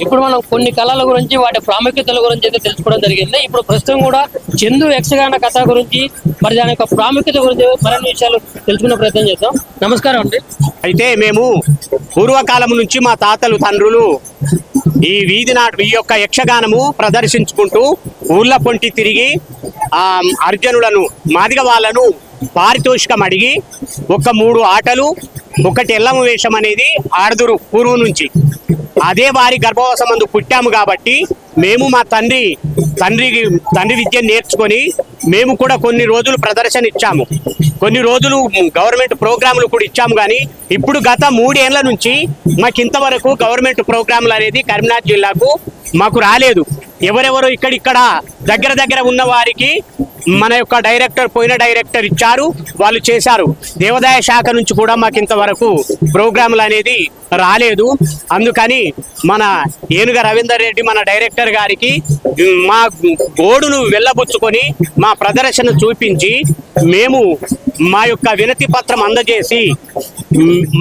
ఇప్పుడు మనం కొన్ని కళల గురించి వాటి ప్రాముఖ్యతల గురించి అయితే తెలుసుకోవడం జరిగింది. ఇప్పుడు ప్రస్తుతం కూడా చందు యక్షగాన కథ గురించి మరి దాని యొక్క ప్రాముఖ్యత గురించి మరిన్ని విషయాలు తెలుసుకునే ప్రయత్నం చేద్దాం. నమస్కారం అండి. అయితే మేము పూర్వకాలం నుంచి మా తాతలు తండ్రులు ఈ వీధి నాటు ఈ యొక్క యక్షగానము ప్రదర్శించుకుంటూ ఊళ్ళ పొంటి తిరిగి అర్జునులను మాదిగ వాళ్ళను పారితోషికం అడిగి ఒక 3 ఆటలు ఒకటి ఎల్లమ్మ వేషం అనేది ఆడదురు పూర్వం నుంచి. అదే వారి గర్భవాసమందు పుట్టాము కాబట్టి మేము మా తండ్రి విద్య నేర్చుకొని మేము కూడా కొన్ని రోజులు ప్రదర్శన ఇచ్చాము, కొన్ని రోజులు గవర్నమెంట్ ప్రోగ్రాంలు కూడా ఇచ్చాము. కానీ ఇప్పుడు గత 3 ఏళ్ల నుంచి మాకు ఇంతవరకు గవర్నమెంట్ ప్రోగ్రాంలు అనేది కరీంనగర్ జిల్లాకు మాకు రాలేదు. ఎవరెవరు ఇక్కడ దగ్గర ఉన్న వారికి మన యొక్క పోయిన డైరెక్టర్ ఇచ్చారు, వాళ్ళు చేశారు. దేవాదాయ శాఖ నుంచి కూడా మాకు ఇంతవరకు ప్రోగ్రాంలు అనేది రాలేదు. అందుకని మన ఏనుగ రవీందర్ రెడ్డి మన డైరెక్టర్ గారికి మా గోడును వెళ్ళబుచ్చుకొని మా ప్రదర్శన చూపించి మేము మా యొక్క వినతి పత్రం అందజేసి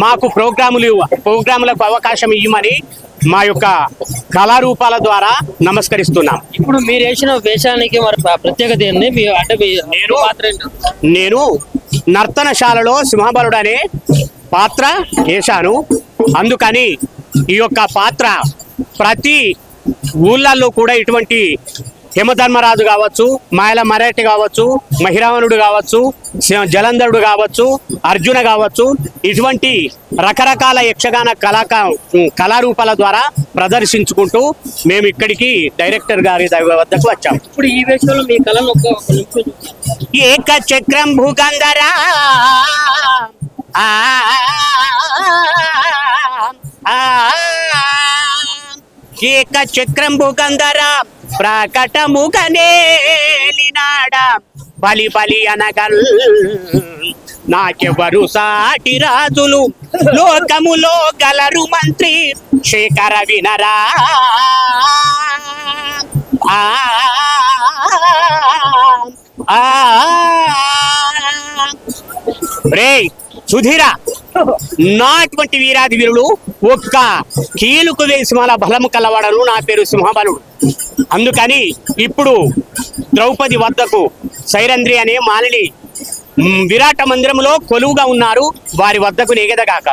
మాకు ప్రోగ్రాములకు అవకాశం ఇవ్వమని మా యొక్క కళారూపాల ద్వారా నమస్కరిస్తున్నాం. ఇప్పుడు మీరు వేసిన వేషానికి మరి ప్రత్యేకత ఏంటి? నేను నర్తనశాలలో సింహబలుడు అనే పాత్ర వేశాను. అందుకని ఈ యొక్క పాత్ర ప్రతి ఊళ్ళల్లో కూడా ఇటువంటి యమధర్మరాజు కావచ్చు, మాయల మరాఠి కావచ్చు, మహిరావణుడు కావచ్చు, జలంధరుడు కావచ్చు, అర్జున కావచ్చు, ఇటువంటి రకరకాల యక్షగాన కళారూపాల ద్వారా ప్రదర్శించుకుంటూ మేము ఇక్కడికి డైరెక్టర్ గారి వద్దకు వచ్చాము. ఇప్పుడు ఈ వేషంలో మీ కళను ఏక చక్రం భూగంధరా ఏక చక్రం భూగంధరా ప్రకటముగనేలినాడ బలి అనగల్ నాకెవరు సాటి రాజులు లోకములో గలరు మంత్రి శేఖర వినరా. రే సుధీరా, నాటువంటి వీరాది వీరులు ఒక్క కీలుకు వేసి మన బలము కలవాడను. నా పేరు సింహబలుడు. అందుకని ఇప్పుడు ద్రౌపది వద్దకు సైరంధ్రి అనే మాలిని విరాట మందిరంలో కొలువుగా ఉన్నారు. వారి వద్దకు నేగదగాక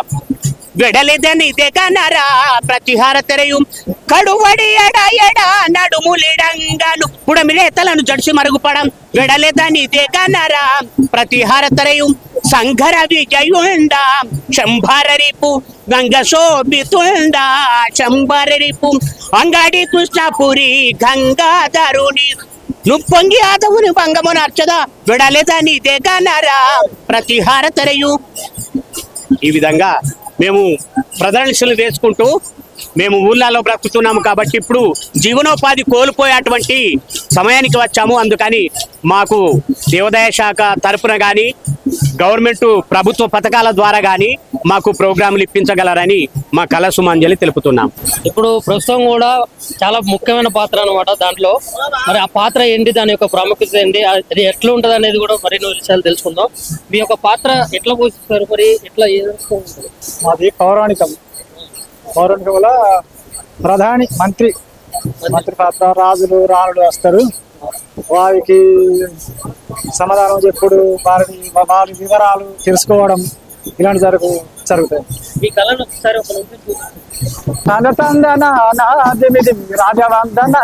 వెడలేదని తెగనరా ప్రతిహార తెరయు కడువడి ఎడ నడుములిడంగాను పుడమిరేతలను జడిసి మరుగుపడం వెడలేదని తెగనరా ప్రతిహార తెరయు సంఘర విజయుండా శంభారరిపు గంగ శోభితుండా శంభారరిపు అంగడి కృష్ణపురి గంగాధరుని నుప్పొంగి ఆదవుని భంగమున అర్చదా వెడలేదని తెగనరా ప్రతిహార తెరయు. ఈ విధంగా మేము ప్రదర్శనలు వేసుకుంటూ మేము ఊళ్ళలో బ్రతుకుతున్నాము. కాబట్టి ఇప్పుడు జీవనోపాధి కోల్పోయేటువంటి సమయానికి వచ్చాము. అందుకని మాకు దేవాదాయ శాఖ తరఫున కానీ గవర్నమెంట్ ప్రభుత్వ పథకాల ద్వారా కానీ మాకు ప్రోగ్రాంలు ఇప్పించగలరని మా కళాసుమాంజలి తెలుపుతున్నాం. ఇప్పుడు ప్రస్తుతం కూడా చాలా ముఖ్యమైన పాత్ర అనమాట. దాంట్లో మరి ఆ పాత్ర ఏంటి, దాని యొక్క ప్రాముఖ్యత ఏంటి, అది ఎట్లా ఉంటుంది అనేది కూడా మరిన్ని విషయాలు తెలుసుకుందాం. మీ యొక్క పాత్ర ఎట్లా పోషిస్తారు, మరి ఎట్లా మాది పౌరాణికం వల్ల ప్రధాని మంత్రి పాత్ర. రాజులు రాణులు వస్తారు, వారికి సమాధానం చెప్పుడు, వారి వివరాలు తెలుసుకోవడం ఇలాంటి జరుగుతాయి. ఈ కళను ఒకసారి రాజవందన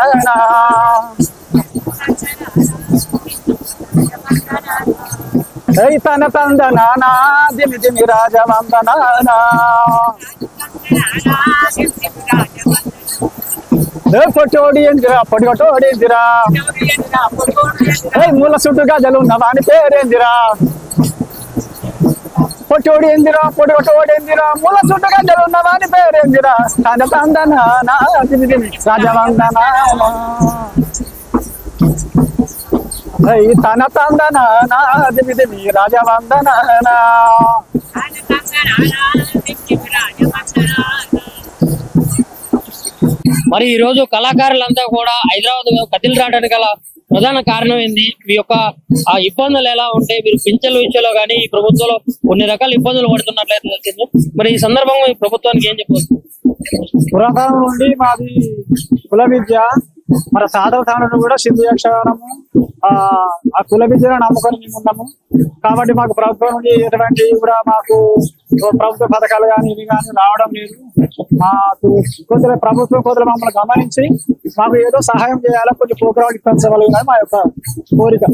తన తందనా దిమి దిమి రాజవందనా పొట్టోడి ఏందిరా పొడిగొట్టోడి ఏందిరా మూల చుట్టూ గజలు ఉన్నవాని పేరేందిరా పొట్టోడి ఏందిరా పొడిగొట్టోడి ఏందిరా మూల చుట్టూ గజలు ఉన్నవాని పేరేందిరా తన తందనా దిమి దిమి రాజవందనా తన తందనా దిమి దిమి రాజవందనా. మరి ఈ రోజు కళాకారులంతా కూడా హైదరాబాద్ కదిలి రావడానికి గల ప్రధాన కారణం ఏంది? మీ యొక్క ఆ ఇబ్బందులు ఎలా ఉంటాయి? మీరు పింఛన్ల విషయంలో కానీ ఈ ప్రభుత్వంలో కొన్ని రకాల ఇబ్బందులు పడుతున్నట్లయితే తెలిసింది. మరి ఈ సందర్భంగా ఈ ప్రభుత్వానికి ఏం చెప్పవచ్చు? పురాతనం నుండి మాది కుల విద్య, మన సాధవ తాండ్రులు కూడా సింధు యక్షగానము ఆ కుల విద్యను నమ్ముకొని మేము ఉన్నాము. కాబట్టి మాకు ప్రభుత్వం నుండి ఎటువంటి కూడా మాకు ప్రభుత్వ పథకాలు కానీ ఇవి కానీ రావడం లేదు. మాకు కొద్దిగా ప్రభుత్వం కొద్దిగా మమ్మల్ని గమనించి మాకు ఏదో సహాయం చేయాలా, కొన్ని ప్రోగ్రాలు పెంచగలిగిన మా యొక్క కోరిక.